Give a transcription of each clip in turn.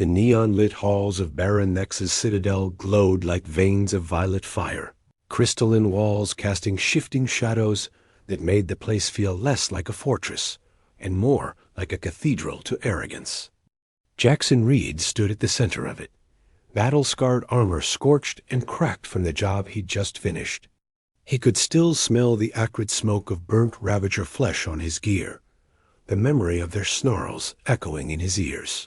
The neon-lit halls of Baron Nex's citadel glowed like veins of violet fire, crystalline walls casting shifting shadows that made the place feel less like a fortress and more like a cathedral to arrogance. Jackson Reed stood at the center of it, battle-scarred armor scorched and cracked from the job he'd just finished. He could still smell the acrid smoke of burnt Ravager flesh on his gear, the memory of their snarls echoing in his ears.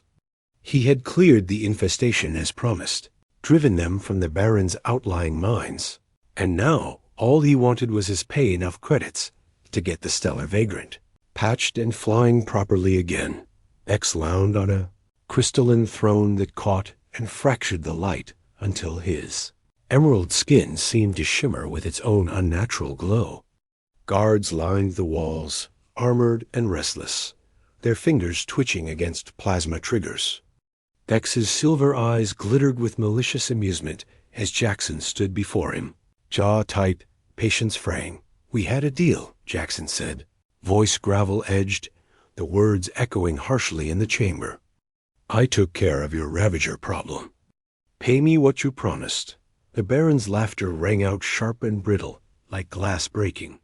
He had cleared the infestation as promised, driven them from the Baron's outlying mines, and now all he wanted was his pay enough credits to get the Stellar Vagrant patched and flying properly again. X lounged on a crystalline throne that caught and fractured the light until his emerald skin seemed to shimmer with its own unnatural glow. Guards lined the walls, armored and restless, their fingers twitching against plasma triggers. X's silver eyes glittered with malicious amusement as Jackson stood before him, jaw tight, patience fraying. "We had a deal," Jackson said, voice gravel-edged, the words echoing harshly in the chamber. "I took care of your Ravager problem. Pay me what you promised." The Baron's laughter rang out sharp and brittle, like glass breaking.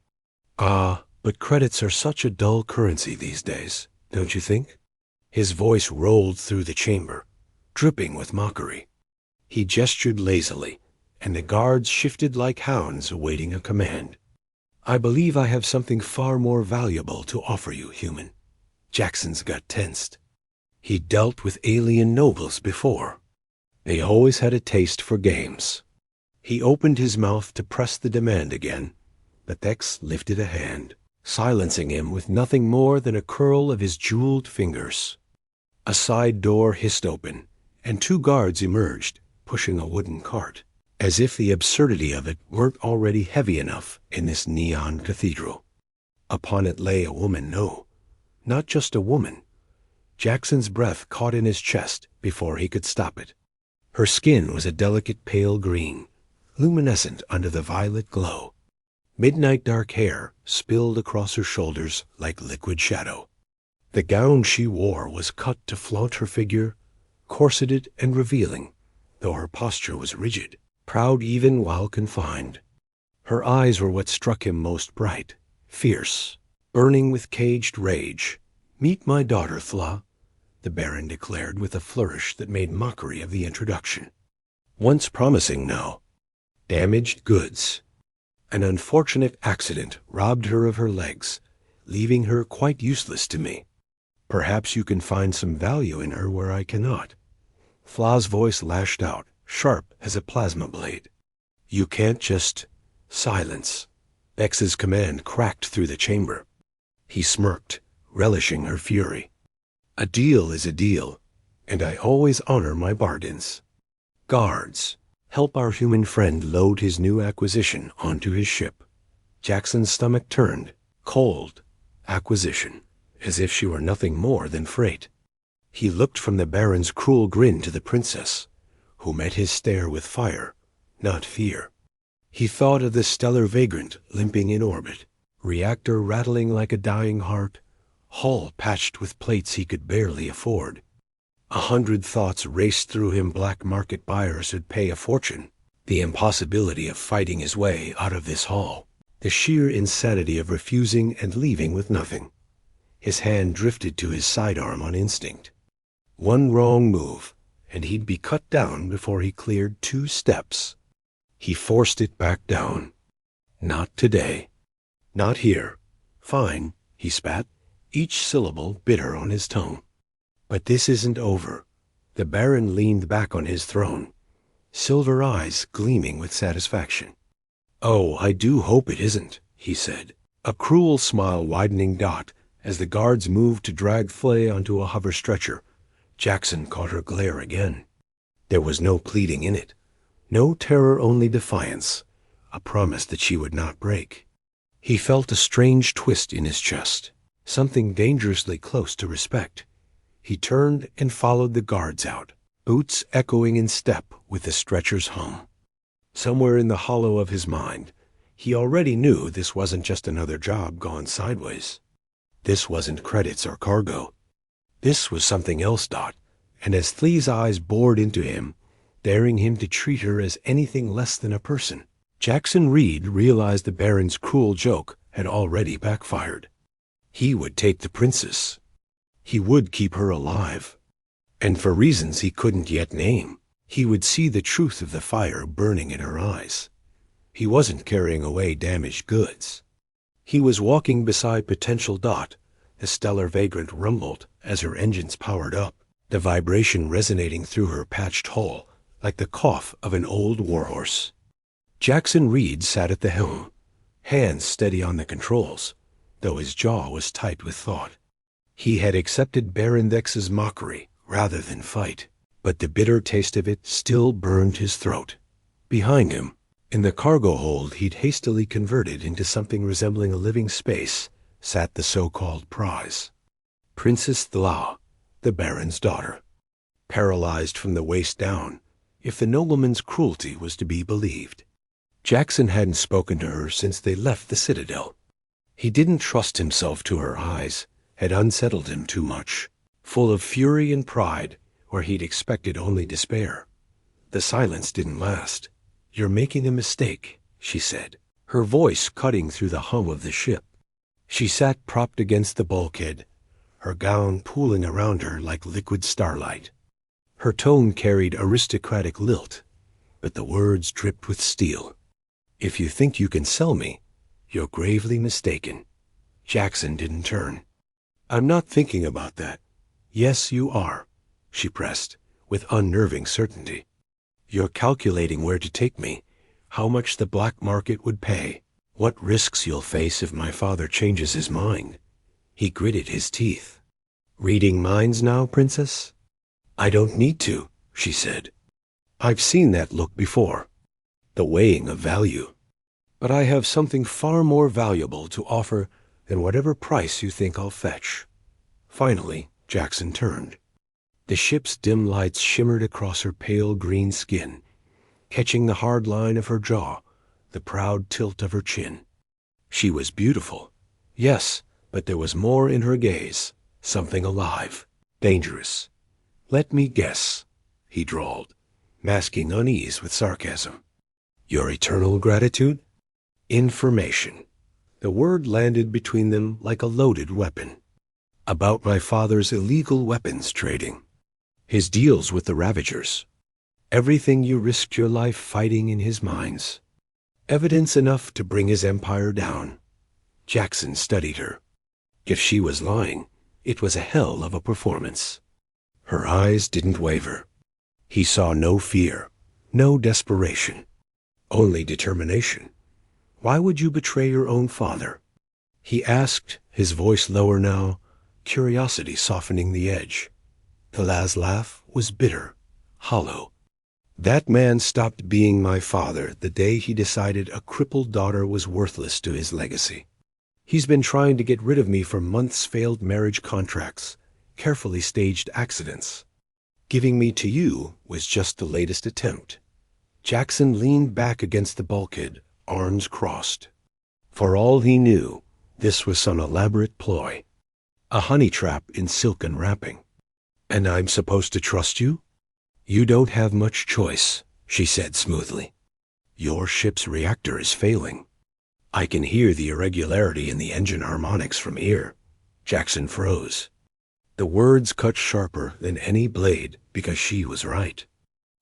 "Ah, but credits are such a dull currency these days, don't you think?" His voice rolled through the chamber, dripping with mockery. He gestured lazily, and the guards shifted like hounds awaiting a command. "I believe I have something far more valuable to offer you, human." Jackson's gut tensed. He'd dealt with alien nobles before. They always had a taste for games. He opened his mouth to press the demand again, but Thex lifted a hand, silencing him with nothing more than a curl of his jeweled fingers. A side door hissed open, and 2 guards emerged, pushing a wooden cart, as if the absurdity of it weren't already heavy enough in this neon cathedral. Upon it lay a woman, no, not just a woman. Jackson's breath caught in his chest before he could stop it. Her skin was a delicate pale green, luminescent under the violet glow. Midnight dark hair spilled across her shoulders like liquid shadow. The gown she wore was cut to flaunt her figure, corseted and revealing, though her posture was rigid, proud even while confined. Her eyes were what struck him most bright, fierce, burning with caged rage. "Meet my daughter, Thla," the Baron declared with a flourish that made mockery of the introduction. "Once promising now. Damaged goods. An unfortunate accident robbed her of her legs, leaving her quite useless to me. Perhaps you can find some value in her where I cannot." Thla's voice lashed out, sharp as a plasma blade. "You can't just—" Silence. X's command cracked through the chamber. He smirked, relishing her fury. "A deal is a deal, and I always honor my bargains. Guards, help our human friend load his new acquisition onto his ship." Jackson's stomach turned, cold. Acquisition, as if she were nothing more than freight. He looked from the Baron's cruel grin to the princess, who met his stare with fire, not fear. He thought of the Stellar Vagrant limping in orbit, reactor rattling like a dying heart, hull patched with plates he could barely afford. 100 thoughts raced through him. Black market buyers would pay a fortune. The impossibility of fighting his way out of this hall. The sheer insanity of refusing and leaving with nothing. His hand drifted to his sidearm on instinct. One wrong move, and he'd be cut down before he cleared 2 steps. He forced it back down. Not today. Not here. Fine, he spat, each syllable bitter on his tongue. But this isn't over. The Baron leaned back on his throne, silver eyes gleaming with satisfaction. "Oh, I do hope it isn't," he said, a cruel smile widening dot as the guards moved to drag Flay onto a hover stretcher. Jackson caught her glare again. There was no pleading in it, no terror, only defiance, a promise that she would not break. He felt a strange twist in his chest, something dangerously close to respect. He turned and followed the guards out, boots echoing in step with the stretcher's hum. Somewhere in the hollow of his mind, he already knew this wasn't just another job gone sideways. This wasn't credits or cargo. This was something else, Dot, And as Thlea's eyes bored into him, daring him to treat her as anything less than a person, Jackson Reed realized the Baron's cruel joke had already backfired. He would take the princess. He would keep her alive. And for reasons he couldn't yet name, he would see the truth of the fire burning in her eyes. He wasn't carrying away damaged goods. He was walking beside potential Dot. The stellar vagrant rumbled as her engines powered up, the vibration resonating through her patched hull like the cough of an old warhorse. Jackson Reed sat at the helm, hands steady on the controls, though his jaw was tight with thought. He had accepted Baron Thex's mockery rather than fight, but the bitter taste of it still burned his throat. Behind him, in the cargo hold he'd hastily converted into something resembling a living space, sat the so-called prize. Princess Thla, the Baron's daughter. Paralyzed from the waist down, if the nobleman's cruelty was to be believed. Jackson hadn't spoken to her since they left the Citadel. He didn't trust himself to her eyes, had unsettled him too much, full of fury and pride where he'd expected only despair. The silence didn't last. "You're making a mistake," she said, her voice cutting through the hum of the ship. She sat propped against the bulkhead, her gown pooling around her like liquid starlight. Her tone carried aristocratic lilt, but the words dripped with steel. "If you think you can sell me, you're gravely mistaken." Jackson didn't turn. "I'm not thinking about that." "Yes, you are," she pressed, with unnerving certainty. "You're calculating where to take me, how much the black market would pay, what risks you'll face if my father changes his mind." He gritted his teeth. "Reading minds now, Princess?" "I don't need to," she said. "I've seen that look before. The weighing of value. But I have something far more valuable to offer than whatever price you think I'll fetch." Finally, Jackson turned. The ship's dim lights shimmered across her pale green skin, catching the hard line of her jaw, the proud tilt of her chin. She was beautiful, yes, but there was more in her gaze, something alive, dangerous. "Let me guess," he drawled, masking unease with sarcasm. "Your eternal gratitude?" "Information." The word landed between them like a loaded weapon. "About my father's illegal weapons trading. His deals with the Ravagers. Everything you risked your life fighting in his mines. Evidence enough to bring his empire down." Jackson studied her. If she was lying, it was a hell of a performance. Her eyes didn't waver. He saw no fear, no desperation, only determination. "Why would you betray your own father?" he asked, his voice lower now, curiosity softening the edge. Thalaz's laugh was bitter, hollow. "That man stopped being my father the day he decided a crippled daughter was worthless to his legacy. He's been trying to get rid of me for months, failed marriage contracts, carefully staged accidents. Giving me to you was just the latest attempt." Jackson leaned back against the bulkhead, arms crossed. For all he knew, this was some elaborate ploy. A honey trap in silken wrapping. "And I'm supposed to trust you?" "You don't have much choice," she said smoothly. "Your ship's reactor is failing. I can hear the irregularity in the engine harmonics from here." Jackson froze. The words cut sharper than any blade because she was right.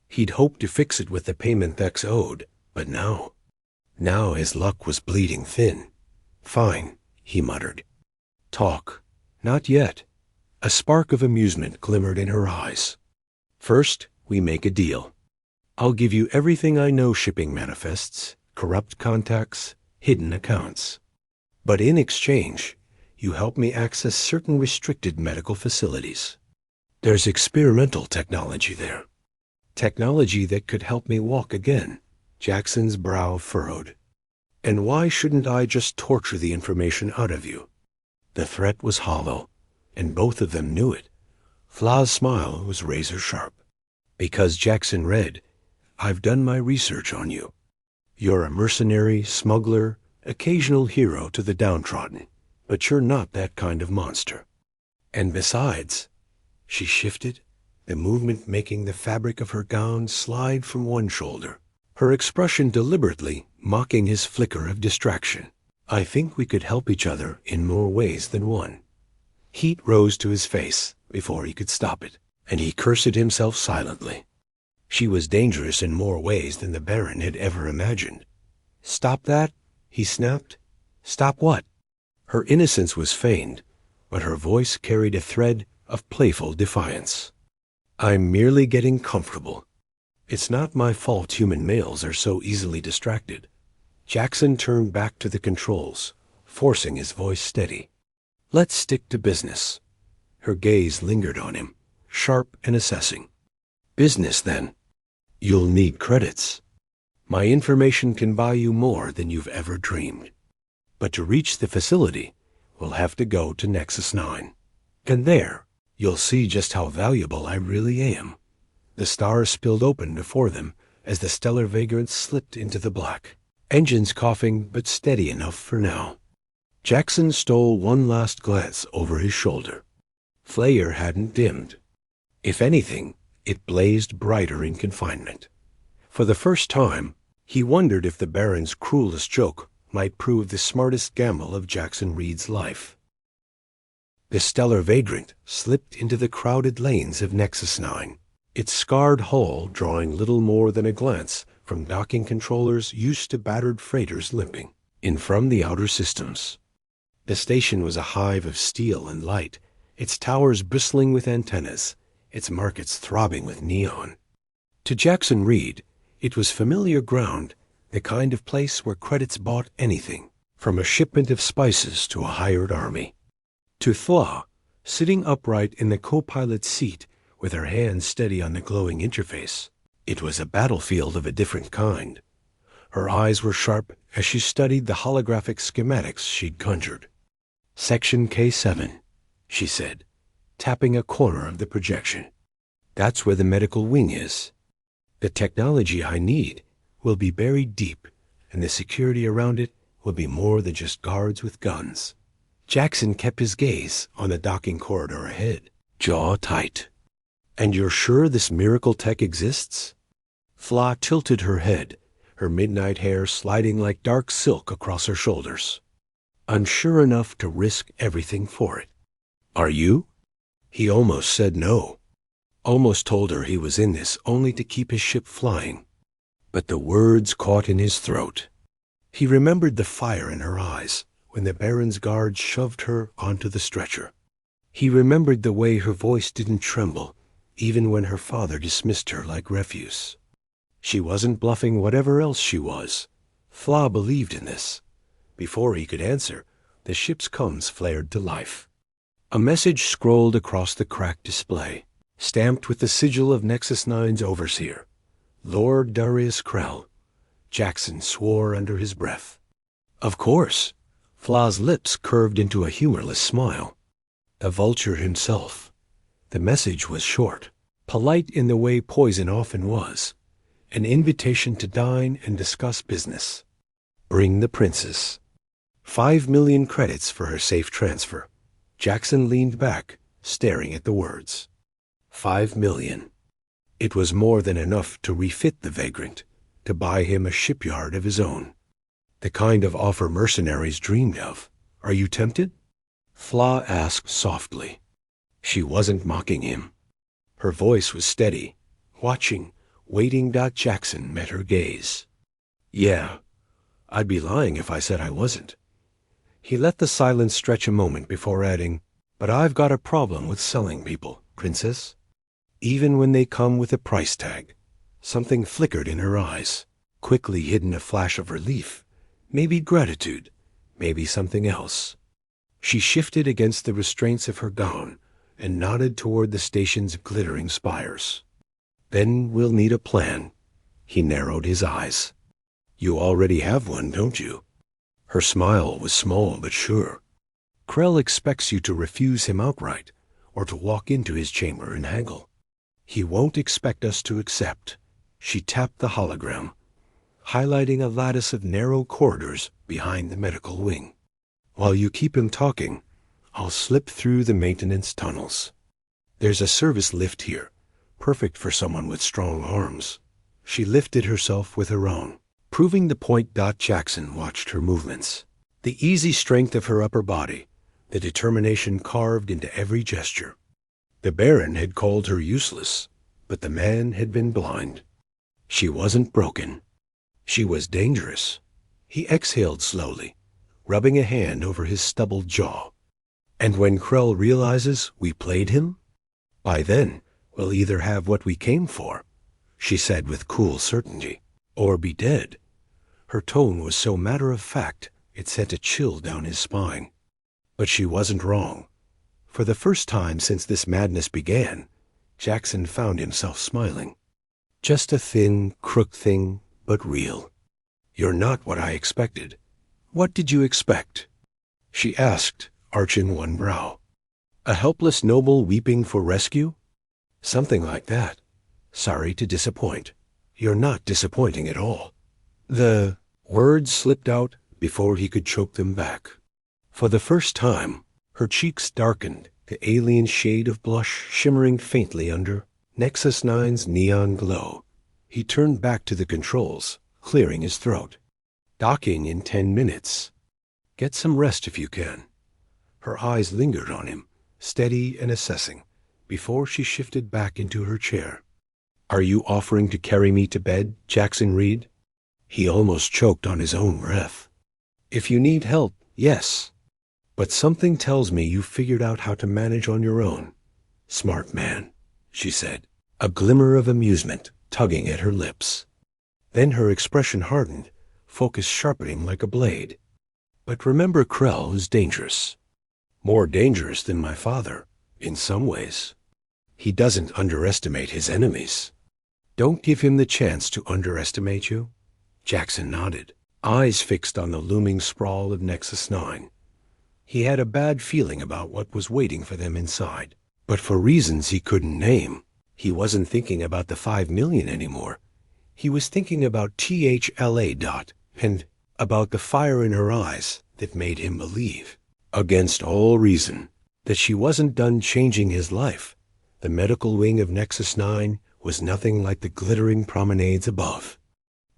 He'd hoped to fix it with the payment Thex owed, but now his luck was bleeding thin. "Fine," he muttered. "Talk." "Not yet." A spark of amusement glimmered in her eyes. "First, we make a deal. I'll give you everything I know shipping manifests, corrupt contacts, hidden accounts. But in exchange, you help me access certain restricted medical facilities. There's experimental technology there. Technology that could help me walk again." Jackson's brow furrowed. "And why shouldn't I just torture the information out of you?" The threat was hollow, and both of them knew it. Thla's smile was razor sharp. "Because," Jackson read, "I've done my research on you. You're a mercenary, smuggler, occasional hero to the downtrodden, but you're not that kind of monster. And besides," she shifted, the movement making the fabric of her gown slide from one shoulder, her expression deliberately mocking his flicker of distraction. I think we could help each other in more ways than one. Heat rose to his face before he could stop it, and he cursed himself silently. She was dangerous in more ways than the Baron had ever imagined. "Stop that?" he snapped. "Stop what?" Her innocence was feigned, but her voice carried a thread of playful defiance. "I'm merely getting comfortable. It's not my fault human males are so easily distracted." Jackson turned back to the controls, forcing his voice steady. "Let's stick to business." Her gaze lingered on him, sharp and assessing. "Business, then. You'll need credits. My information can buy you more than you've ever dreamed. But to reach the facility, we'll have to go to Nexus 9. And there, you'll see just how valuable I really am." The stars spilled open before them as the stellar vagrant slipped into the black, engines coughing but steady enough for now. Jackson stole one last glance over his shoulder. Flare hadn't dimmed. If anything, it blazed brighter in confinement. For the first time, he wondered if the Baron's cruelest joke might prove the smartest gamble of Jackson Reed's life. The stellar vagrant slipped into the crowded lanes of Nexus 9, its scarred hull drawing little more than a glance from docking controllers used to battered freighters limping in from the outer systems. The station was a hive of steel and light, its towers bristling with antennas, its markets throbbing with neon. To Jackson Reed, it was familiar ground, the kind of place where credits bought anything, from a shipment of spices to a hired army. To Thla, sitting upright in the co-pilot's seat with her hands steady on the glowing interface, it was a battlefield of a different kind. Her eyes were sharp as she studied the holographic schematics she'd conjured. "Section K7, she said, tapping a corner of the projection. "That's where the medical wing is. The technology I need will be buried deep, and the security around it will be more than just guards with guns." Jackson kept his gaze on the docking corridor ahead, jaw tight. "And you're sure this miracle tech exists?" Thla tilted her head, her midnight hair sliding like dark silk across her shoulders. "I'm sure enough to risk everything for it." "Are you?" He almost said no. Almost told her he was in this only to keep his ship flying. But the words caught in his throat. He remembered the fire in her eyes when the Baron's guards shoved her onto the stretcher. He remembered the way her voice didn't tremble, even when her father dismissed her like refuse. She wasn't bluffing whatever else she was. Thla believed in this. Before he could answer, the ship's comms flared to life. A message scrolled across the cracked display, stamped with the sigil of Nexus 9's overseer, Lord Darius Krell. Jackson swore under his breath. "Of course." Thla's lips curved into a humorless smile. "The vulture himself." The message was short, polite in the way poison often was, an invitation to dine and discuss business. "Bring the princess." 5 million credits for her safe transfer. Jackson leaned back, staring at the words. 5 million. It was more than enough to refit the vagrant, to buy him a shipyard of his own. The kind of offer mercenaries dreamed of. "Are you tempted?" Thla asked softly. She wasn't mocking him. Her voice was steady, watching, waiting. Jackson met her gaze. "Yeah, I'd be lying if I said I wasn't." He let the silence stretch a moment before adding, "But I've got a problem with selling people, Princess. Even when they come with a price tag." Something flickered in her eyes, quickly hidden a flash of relief, maybe gratitude, maybe something else. She shifted against the restraints of her gown and nodded toward the station's glittering spires. "Then we'll need a plan." He narrowed his eyes. "You already have one, don't you?" Her smile was small but sure. "Krell expects you to refuse him outright, or to walk into his chamber and haggle. He won't expect us to accept." She tapped the hologram, highlighting a lattice of narrow corridors behind the medical wing. "While you keep him talking, I'll slip through the maintenance tunnels. There's a service lift here, perfect for someone with strong arms. She lifted herself with her own, proving the point. Jackson watched her movements. The easy strength of her upper body, the determination carved into every gesture. The Baron had called her useless, but the man had been blind. She wasn't broken. She was dangerous. He exhaled slowly, rubbing a hand over his stubbled jaw. And when Krell realizes we played him, by then we'll either have what we came for, she said with cool certainty, or be dead. Her tone was so matter-of-fact it sent a chill down his spine. But she wasn't wrong. For the first time since this madness began, Jackson found himself smiling. Just a thin, crook thing, but real. You're not what I expected. What did you expect? She asked, arching one brow. A helpless noble weeping for rescue? Something like that. Sorry to disappoint. You're not disappointing at all. The words slipped out before he could choke them back. For the first time, her cheeks darkened, the alien shade of blush shimmering faintly under Nexus 9's neon glow. He turned back to the controls, clearing his throat. Docking in 10 minutes. Get some rest if you can. Her eyes lingered on him, steady and assessing, before she shifted back into her chair. Are you offering to carry me to bed, Jackson Reed? He almost choked on his own breath. If you need help, yes. But something tells me you figured out how to manage on your own. Smart man, she said, a glimmer of amusement tugging at her lips. Then her expression hardened, focus sharpening like a blade. But remember, Krell is dangerous. More dangerous than my father, in some ways. He doesn't underestimate his enemies. Don't give him the chance to underestimate you. Jackson nodded, eyes fixed on the looming sprawl of Nexus 9. He had a bad feeling about what was waiting for them inside, but for reasons he couldn't name. He wasn't thinking about the 5 million anymore. He was thinking about THLA. And about the fire in her eyes that made him believe, against all reason, that she wasn't done changing his life. The medical wing of Nexus 9 was nothing like the glittering promenades above.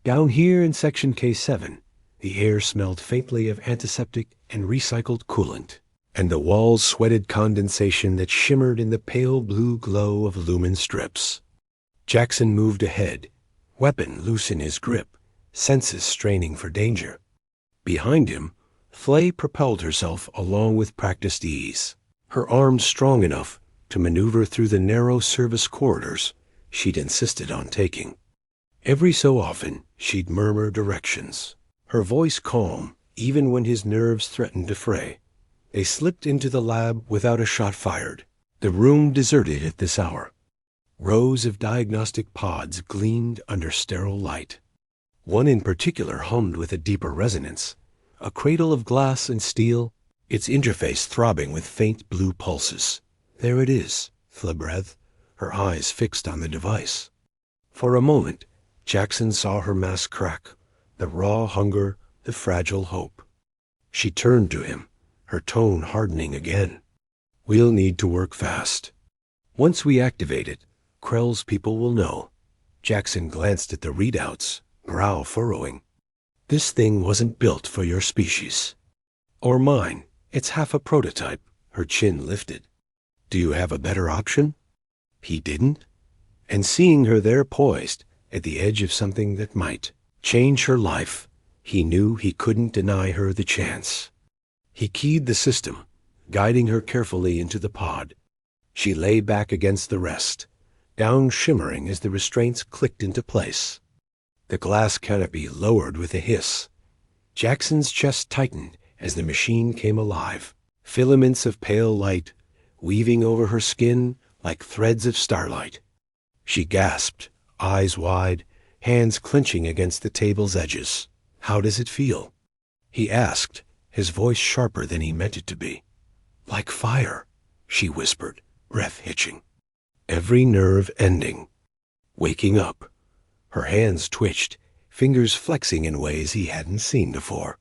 Down here in Section K7, the air smelled faintly of antiseptic and recycled coolant, and the walls sweated condensation that shimmered in the pale blue glow of lumen strips. Jackson moved ahead, weapon loose in his grip, senses straining for danger. Behind him, Flay propelled herself along with practiced ease, her arms strong enough to maneuver through the narrow service corridors she'd insisted on taking. Every so often, she'd murmur directions, her voice calm even when his nerves threatened to fray. They slipped into the lab without a shot fired, the room deserted at this hour. Rows of diagnostic pods gleamed under sterile light. One in particular hummed with a deeper resonance, a cradle of glass and steel, its interface throbbing with faint blue pulses. There it is, Flebreth, her eyes fixed on the device. For a moment, Jackson saw her mask crack, the raw hunger, the fragile hope. She turned to him, her tone hardening again. We'll need to work fast. Once we activate it, Krell's people will know. Jackson glanced at the readouts, brow furrowing. This thing wasn't built for your species. Or mine. It's half a prototype, her chin lifted. Do you have a better option? He didn't. And seeing her there poised, at the edge of something that might change her life, he knew he couldn't deny her the chance. He keyed the system, guiding her carefully into the pod. She lay back against the rest, down shimmering as the restraints clicked into place. The glass canopy lowered with a hiss. Jackson's chest tightened as the machine came alive, filaments of pale light weaving over her skin like threads of starlight. She gasped, eyes wide, hands clenching against the table's edges. How does it feel? He asked, his voice sharper than he meant it to be. Like fire, she whispered, breath hitching. Every nerve ending. Waking up. Her hands twitched, fingers flexing in ways he hadn't seen before.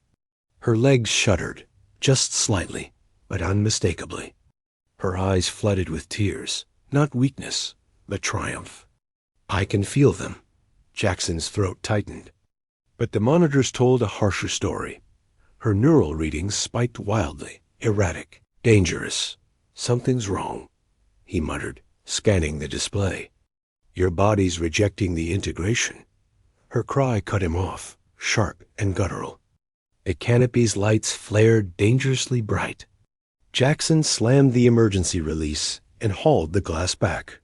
Her legs shuddered, just slightly, but unmistakably. Her eyes flooded with tears, not weakness, the triumph. I can feel them. Jackson's throat tightened. But the monitors told a harsher story. Her neural readings spiked wildly, erratic, dangerous. Something's wrong, he muttered, scanning the display. Your body's rejecting the integration. Her cry cut him off, sharp and guttural. The canopy's lights flared dangerously bright. Jackson slammed the emergency release and hauled the glass back.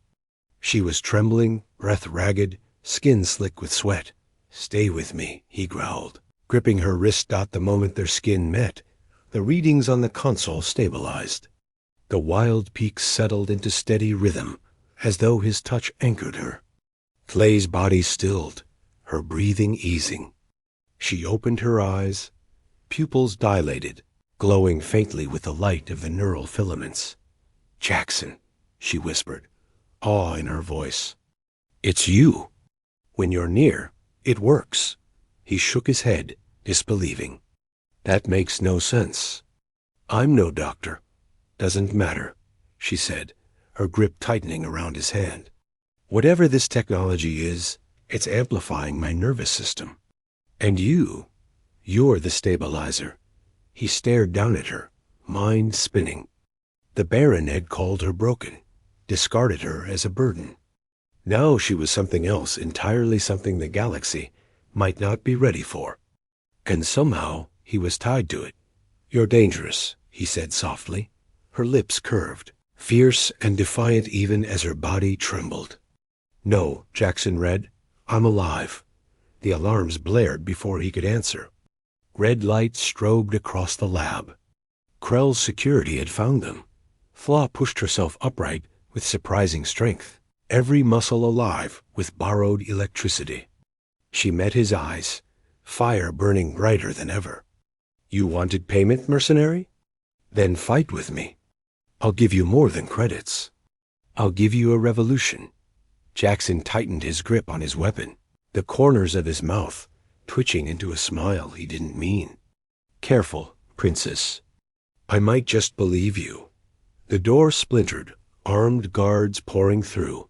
She was trembling, breath ragged, skin slick with sweat. Stay with me, he growled, gripping her wrist. The moment their skin met, the readings on the console stabilized. The wild peaks settled into steady rhythm, as though his touch anchored her. Clay's body stilled, her breathing easing. She opened her eyes, pupils dilated, glowing faintly with the light of the neural filaments. Jackson, she whispered, awe in her voice. It's you. When you're near, it works. He shook his head, disbelieving. That makes no sense. I'm no doctor. Doesn't matter, she said, her grip tightening around his hand. Whatever this technology is, it's amplifying my nervous system. And you're the stabilizer. He stared down at her, mind spinning. The Baron had called her broken, discarded her as a burden. Now she was something else, entirely something the galaxy might not be ready for. And somehow he was tied to it. You're dangerous, he said softly. Her lips curved, fierce and defiant even as her body trembled. No, Jackson read. I'm alive. The alarms blared before he could answer. Red light strobed across the lab. Krell's security had found them. Flaw pushed herself upright with surprising strength, every muscle alive with borrowed electricity. She met his eyes, fire burning brighter than ever. You wanted payment, mercenary? Then fight with me. I'll give you more than credits. I'll give you a revolution. Jackson tightened his grip on his weapon, the corners of his mouth twitching into a smile he didn't mean. Careful, princess. I might just believe you. The door splintered, armed guards pouring through.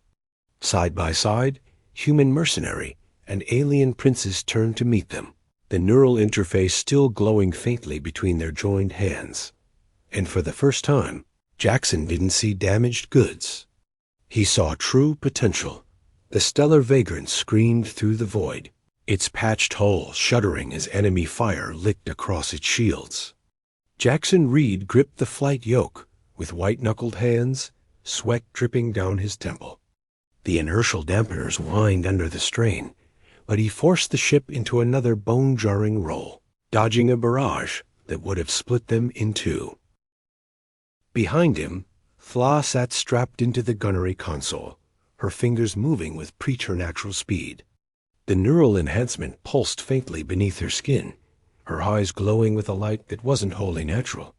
Side by side, human mercenary and alien princes turned to meet them, the neural interface still glowing faintly between their joined hands. And for the first time, Jackson didn't see damaged goods. He saw true potential. The stellar vagrant screamed through the void, its patched hull shuddering as enemy fire licked across its shields. Jackson Reed gripped the flight yoke with white-knuckled hands, sweat dripping down his temple. The inertial dampeners whined under the strain, but he forced the ship into another bone-jarring roll, dodging a barrage that would have split them in two. Behind him, Flaw sat strapped into the gunnery console, her fingers moving with preternatural speed. The neural enhancement pulsed faintly beneath her skin, her eyes glowing with a light that wasn't wholly natural.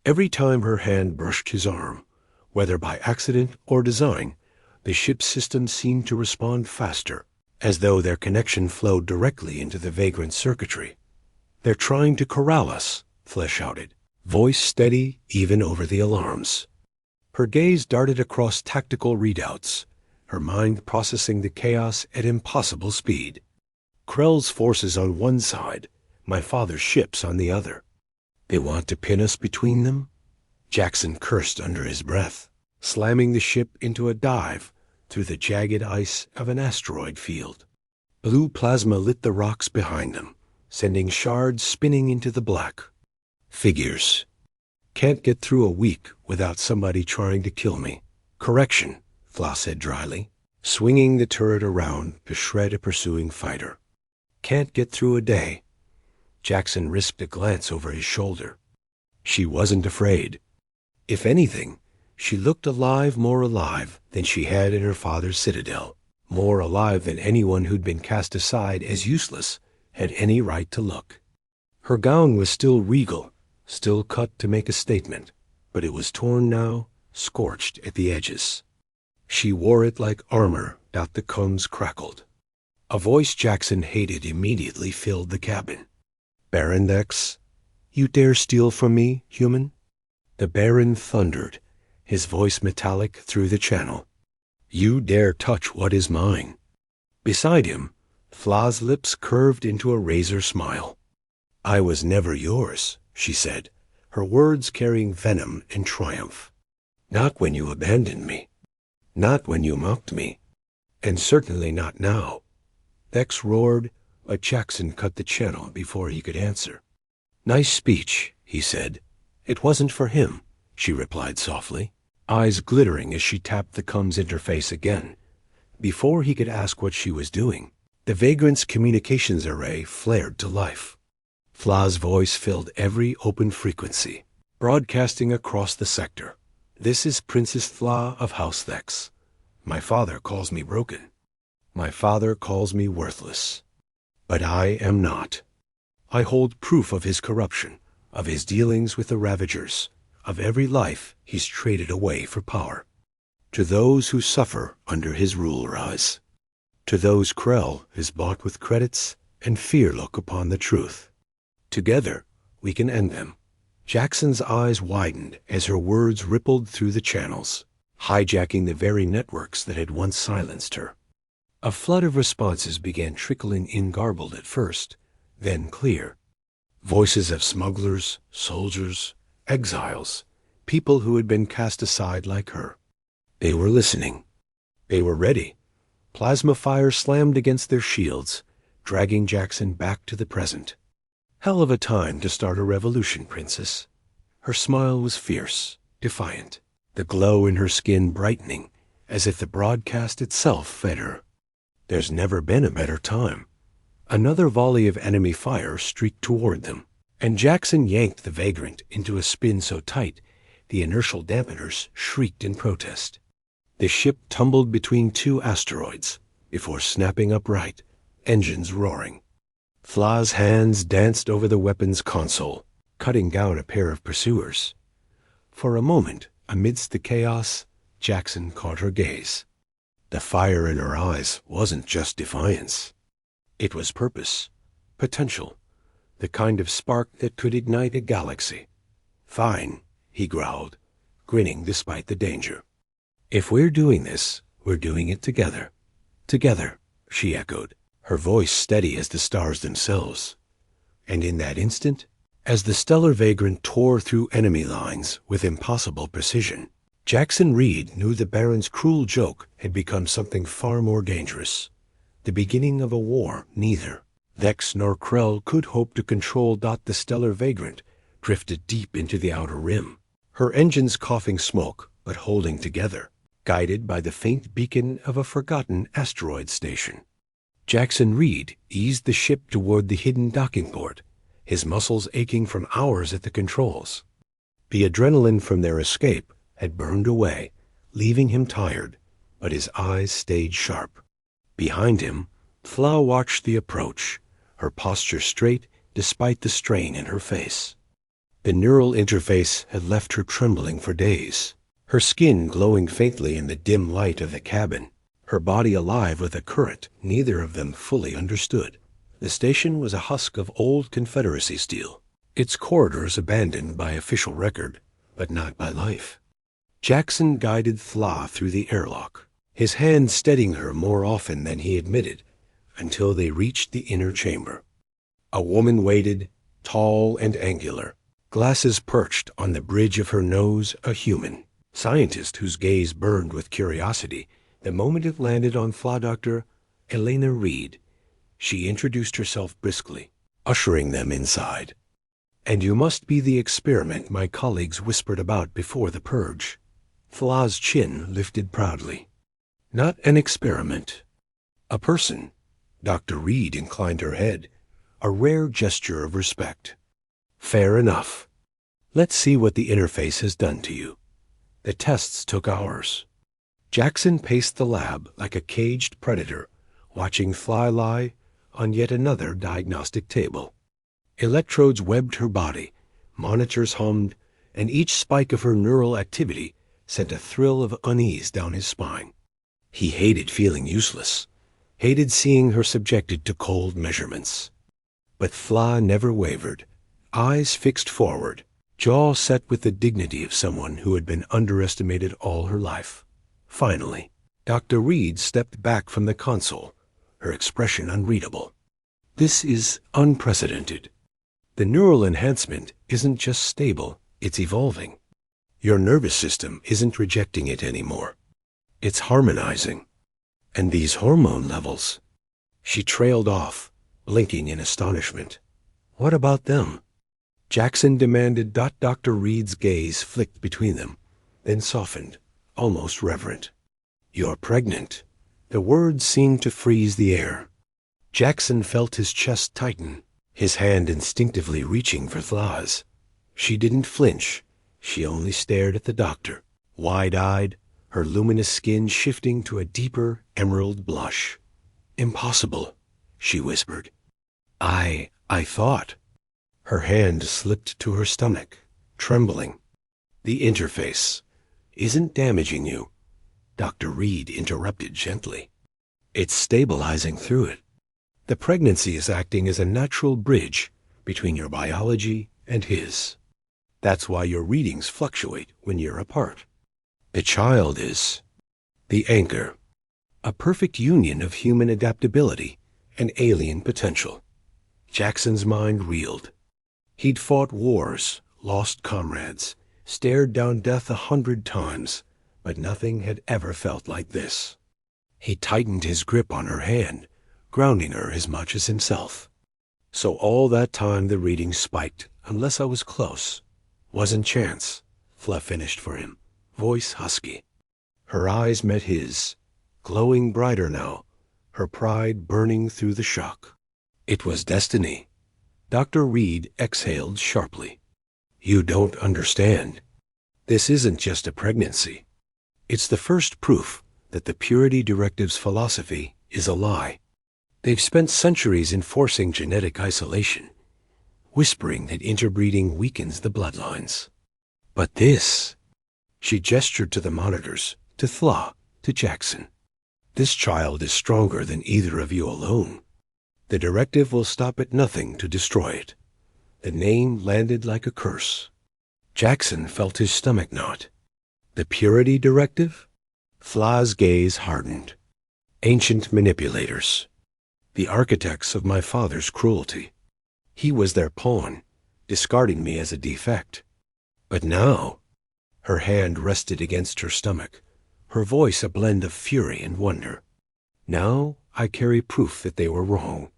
Every time her hand brushed his arm, whether by accident or design, the ship's system seemed to respond faster, as though their connection flowed directly into the vagrant circuitry. They're trying to corral us, Flesh shouted, voice steady even over the alarms. Her gaze darted across tactical readouts, her mind processing the chaos at impossible speed. Krell's forces on one side, my father's ships on the other. They want to pin us between them? Jackson cursed under his breath, slamming the ship into a dive through the jagged ice of an asteroid field. Blue plasma lit the rocks behind them, sending shards spinning into the black. Figures. Can't get through a week without somebody trying to kill me. Correction, Flaw said dryly, swinging the turret around to shred a pursuing fighter. Can't get through a day. Jackson risked a glance over his shoulder. She wasn't afraid. If anything, she looked more alive than she had in her father's citadel, more alive than anyone who'd been cast aside as useless had any right to look. Her gown was still regal, still cut to make a statement, but it was torn now, scorched at the edges. She wore it like armor. The combs crackled. A voice Jackson hated immediately filled the cabin. Baron Nex, you dare steal from me, human? The Baron thundered, his voice metallic through the channel. You dare touch what is mine. Beside him, Fla's lips curved into a razor smile. I was never yours, she said, her words carrying venom and triumph. Not when you abandoned me. Not when you mocked me. And certainly not now. Vex roared, but Jackson cut the channel before he could answer. Nice speech, he said. It wasn't for him, she replied softly, eyes glittering as she tapped the comms interface again. Before he could ask what she was doing, the vagrant's communications array flared to life. Fla's voice filled every open frequency, broadcasting across the sector. This is Princess Fla of House Vex. My father calls me broken. My father calls me worthless. But I am not. I hold proof of his corruption, of his dealings with the Ravagers, of every life he's traded away for power. To those who suffer under his rule rise. To those Krell is bought with credits and fear look upon the truth. Together, we can end them. Jackson's eyes widened as her words rippled through the channels, hijacking the very networks that had once silenced her. A flood of responses began trickling in, garbled at first, then clear. Voices of smugglers, soldiers, exiles, people who had been cast aside like her. They were listening. They were ready. Plasma fire slammed against their shields, dragging Jackson back to the present. Hell of a time to start a revolution, Princess. Her smile was fierce, defiant, the glow in her skin brightening, as if the broadcast itself fed her. There's never been a better time. Another volley of enemy fire streaked toward them, and Jackson yanked the vagrant into a spin so tight the inertial dampeners shrieked in protest. The ship tumbled between two asteroids before snapping upright, engines roaring. Fla's hands danced over the weapon's console, cutting down a pair of pursuers. For a moment, amidst the chaos, Jackson caught her gaze. The fire in her eyes wasn't just defiance. It was purpose, potential, the kind of spark that could ignite a galaxy. Fine, he growled, grinning despite the danger. If we're doing this, we're doing it together. Together, she echoed, her voice steady as the stars themselves. And in that instant, as the stellar vagrant tore through enemy lines with impossible precision, Jackson Reed knew the Baron's cruel joke had become something far more dangerous. The beginning of a war neither Vex nor Krell could hope to control. The stellar vagrant drifted deep into the outer rim, her engines coughing smoke but holding together, guided by the faint beacon of a forgotten asteroid station. Jackson Reed eased the ship toward the hidden docking port, his muscles aching from hours at the controls. The adrenaline from their escape had burned away, leaving him tired, but his eyes stayed sharp. Behind him, Fla watched the approach, her posture straight despite the strain in her face. The neural interface had left her trembling for days, her skin glowing faintly in the dim light of the cabin, her body alive with a current neither of them fully understood. The station was a husk of old Confederacy steel, its corridors abandoned by official record, but not by life. Jackson guided Fla through the airlock, his hand steadying her more often than he admitted, until they reached the inner chamber. A woman waited, tall and angular, glasses perched on the bridge of her nose, a human scientist whose gaze burned with curiosity the moment it landed on Fla. Dr. Elena Reed. She introduced herself briskly, ushering them inside. And you must be the experiment my colleagues whispered about before the purge. Fla's chin lifted proudly. Not an experiment. A person. Dr. Reed inclined her head, a rare gesture of respect. Fair enough. Let's see what the interface has done to you. The tests took hours. Jackson paced the lab like a caged predator, watching Fla lie on yet another diagnostic table. Electrodes webbed her body, monitors hummed, and each spike of her neural activity sent a thrill of unease down his spine. He hated feeling useless, hated seeing her subjected to cold measurements. But Fla never wavered, eyes fixed forward, jaw set with the dignity of someone who had been underestimated all her life. Finally, Dr. Reed stepped back from the console, her expression unreadable. This is unprecedented. The neural enhancement isn't just stable, it's evolving. Your nervous system isn't rejecting it anymore. It's harmonizing. And these hormone levels. She trailed off, blinking in astonishment. What about them? Jackson demanded. Dr. Reed's gaze flicked between them, then softened, almost reverent. You're pregnant. The words seemed to freeze the air. Jackson felt his chest tighten, his hand instinctively reaching for Tha's. She didn't flinch. She only stared at the doctor, wide-eyed, her luminous skin shifting to a deeper emerald blush. Impossible, she whispered. I thought. Her hand slipped to her stomach, trembling. The interface isn't damaging you, Dr. Reed interrupted gently. It's stabilizing through it. The pregnancy is acting as a natural bridge between your biology and his. That's why your readings fluctuate when you're apart. The child is the anchor, a perfect union of human adaptability and alien potential. Jackson's mind reeled. He'd fought wars, lost comrades, stared down death 100 times, but nothing had ever felt like this. He tightened his grip on her hand, grounding her as much as himself. So all that time the reading spiked, unless I was close. Wasn't chance, Fluff finished for him, voice husky. Her eyes met his, glowing brighter now, her pride burning through the shock. It was destiny. Dr. Reed exhaled sharply. You don't understand. This isn't just a pregnancy. It's the first proof that the Purity Directive's philosophy is a lie. They've spent centuries enforcing genetic isolation, whispering that interbreeding weakens the bloodlines. But this, she gestured to the monitors, to Thla, to Jackson. This child is stronger than either of you alone. The directive will stop at nothing to destroy it. The name landed like a curse. Jackson felt his stomach knot. The Purity Directive? Thla's gaze hardened. Ancient manipulators. The architects of my father's cruelty. He was their pawn, discarding me as a defect. But now, her hand rested against her stomach, her voice a blend of fury and wonder. Now I carry proof that they were wrong.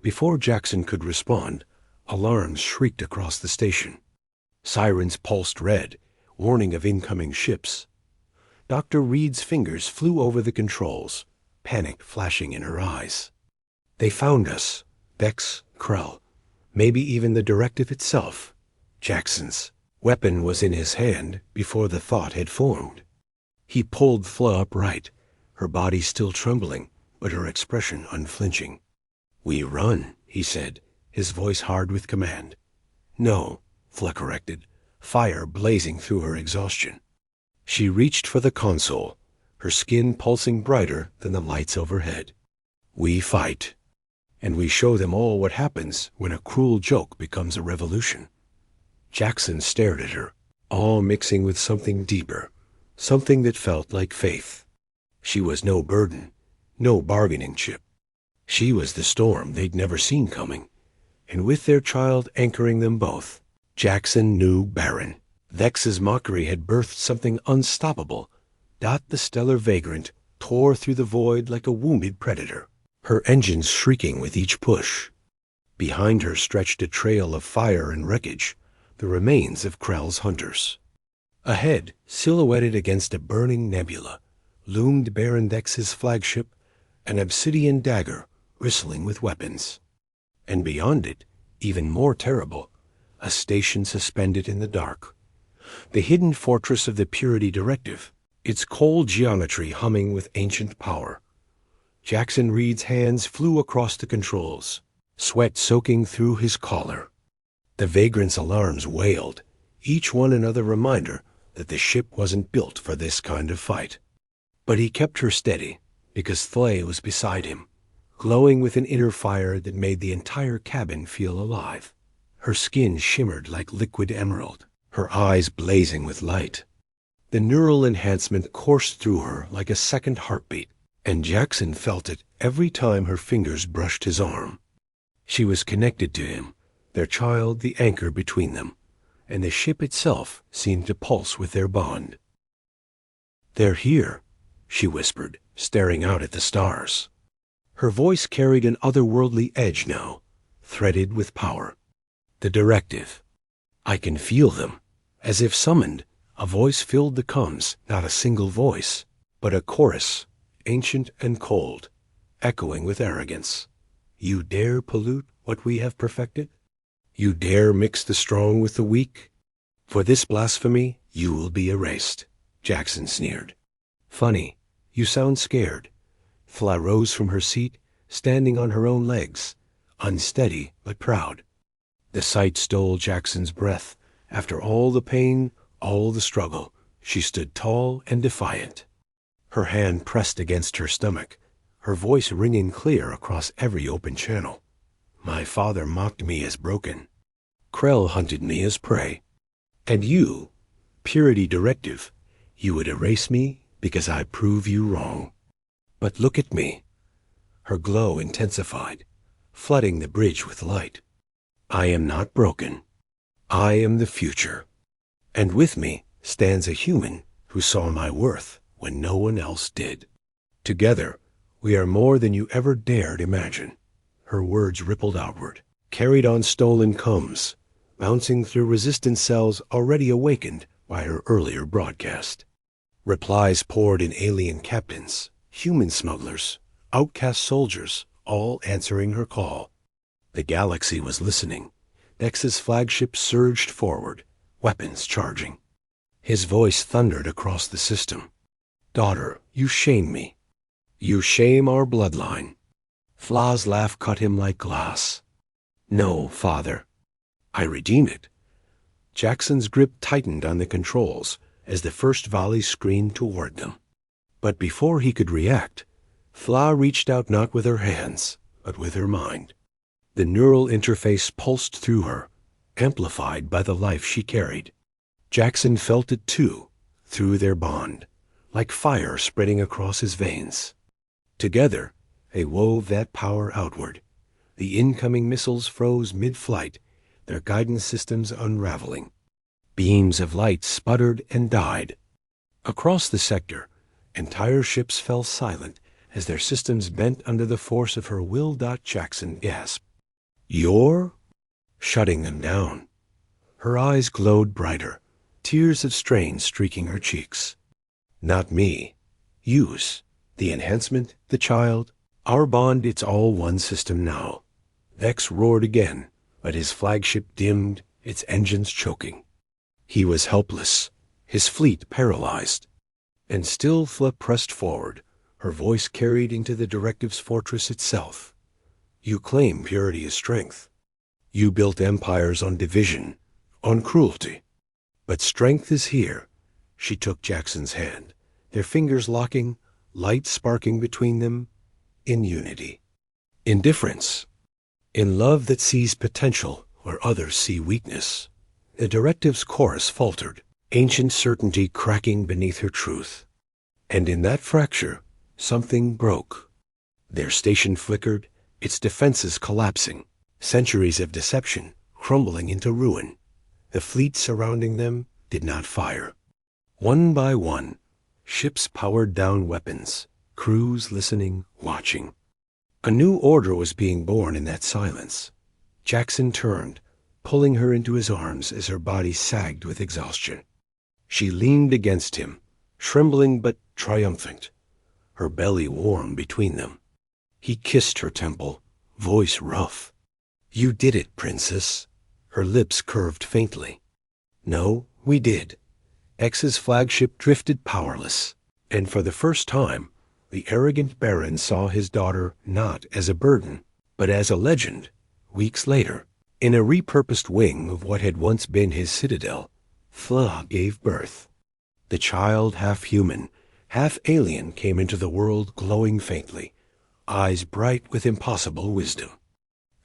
Before Jackson could respond, alarms shrieked across the station. Sirens pulsed red, warning of incoming ships. Dr. Reed's fingers flew over the controls, panic flashing in her eyes. They found us, Bex, Krell, maybe even the directive itself. Jackson's weapon was in his hand before the thought had formed. He pulled Thla upright, her body still trembling, but her expression unflinching. We run, he said, his voice hard with command. No, Thla corrected, fire blazing through her exhaustion. She reached for the console, her skin pulsing brighter than the lights overhead. We fight. And we show them all what happens when a cruel joke becomes a revolution. Jackson stared at her, all mixing with something deeper, something that felt like faith. She was no burden, no bargaining chip. She was the storm they'd never seen coming, and with their child anchoring them both, Jackson knew Baron. Vex's mockery had birthed something unstoppable. The stellar vagrant tore through the void like a wounded predator, her engines shrieking with each push. Behind her stretched a trail of fire and wreckage, the remains of Krell's hunters. Ahead, silhouetted against a burning nebula, loomed Baron Vex's flagship, an obsidian dagger bristling with weapons. And beyond it, even more terrible, a station suspended in the dark. The hidden fortress of the Purity Directive, its cold geometry humming with ancient power. Jackson Reed's hands flew across the controls, sweat soaking through his collar. The vagrant's alarms wailed, each one another reminder that the ship wasn't built for this kind of fight. But he kept her steady, because Thla was beside him, glowing with an inner fire that made the entire cabin feel alive. Her skin shimmered like liquid emerald, her eyes blazing with light. The neural enhancement coursed through her like a second heartbeat, and Jackson felt it every time her fingers brushed his arm. She was connected to him, their child the anchor between them, and the ship itself seemed to pulse with their bond. "They're here," she whispered, staring out at the stars. Her voice carried an otherworldly edge now, threaded with power. "The directive. I can feel them." As if summoned, a voice filled the comms, not a single voice, but a chorus, ancient and cold, echoing with arrogance. "You dare pollute what we have perfected? You dare mix the strong with the weak? For this blasphemy, you will be erased," Jackson sneered. "Funny, you sound scared." Fla rose from her seat, standing on her own legs, unsteady but proud. The sight stole Jackson's breath. After all the pain, all the struggle, she stood tall and defiant. Her hand pressed against her stomach, her voice ringing clear across every open channel. "My father mocked me as broken. Krell hunted me as prey. And you, purity directive, you would erase me because I prove you wrong. But look at me." Her glow intensified, flooding the bridge with light. "I am not broken. I am the future. And with me stands a human who saw my worth when no one else did. Together, we are more than you ever dared imagine." Her words rippled outward, carried on stolen comms, bouncing through resistance cells already awakened by her earlier broadcast. Replies poured in alien captains, human smugglers, outcast soldiers, all answering her call. The galaxy was listening. Nex's flagship surged forward, weapons charging. His voice thundered across the system. "Daughter, you shame me. You shame our bloodline." Fla's laugh cut him like glass. "No, father. I redeem it." Jackson's grip tightened on the controls as the first volley screamed toward them. But before he could react, Fla reached out not with her hands, but with her mind. The neural interface pulsed through her, amplified by the life she carried. Jackson felt it too, through their bond, like fire spreading across his veins. Together, they wove that power outward. The incoming missiles froze mid-flight, their guidance systems unraveling. Beams of light sputtered and died. Across the sector, entire ships fell silent as their systems bent under the force of her will. Jackson gasped. "You're?" Shutting them down. Her eyes glowed brighter, tears of strain streaking her cheeks. "Not me. Use. The enhancement, the child. Our bond, it's all one system now." Vex roared again, but his flagship dimmed, its engines choking. He was helpless, his fleet paralyzed. And still Fla pressed forward, her voice carried into the directive's fortress itself. "You claim purity is strength. You built empires on division, on cruelty. But strength is here." She took Jackson's hand, their fingers locking, light sparking between them, in unity. In difference. In love that sees potential where others see weakness. The directive's chorus faltered, ancient certainty cracking beneath her truth. And in that fracture, something broke. Their station flickered, its defenses collapsing, centuries of deception crumbling into ruin. The fleet surrounding them did not fire. One by one, ships powered down weapons, crews listening, watching. A new order was being born in that silence. Jackson turned, pulling her into his arms as her body sagged with exhaustion. She leaned against him, trembling but triumphant, her belly warm between them. He kissed her temple, voice rough. "You did it, princess." Her lips curved faintly. "No, we did." X's flagship drifted powerless, and for the first time, the arrogant Baron saw his daughter not as a burden, but as a legend. Weeks later, in a repurposed wing of what had once been his citadel, Fla gave birth. The child, half human, half alien, came into the world glowing faintly, eyes bright with impossible wisdom.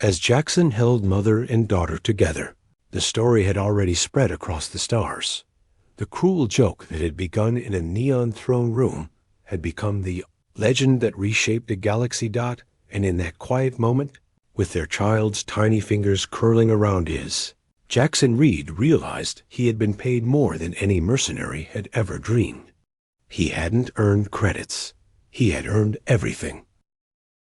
As Jackson held mother and daughter together, the story had already spread across the stars. The cruel joke that had begun in a neon throne room had become the legend that reshaped a galaxy dot, and in that quiet moment, with their child's tiny fingers curling around his, Jackson Reed realized he had been paid more than any mercenary had ever dreamed. He hadn't earned credits. He had earned everything.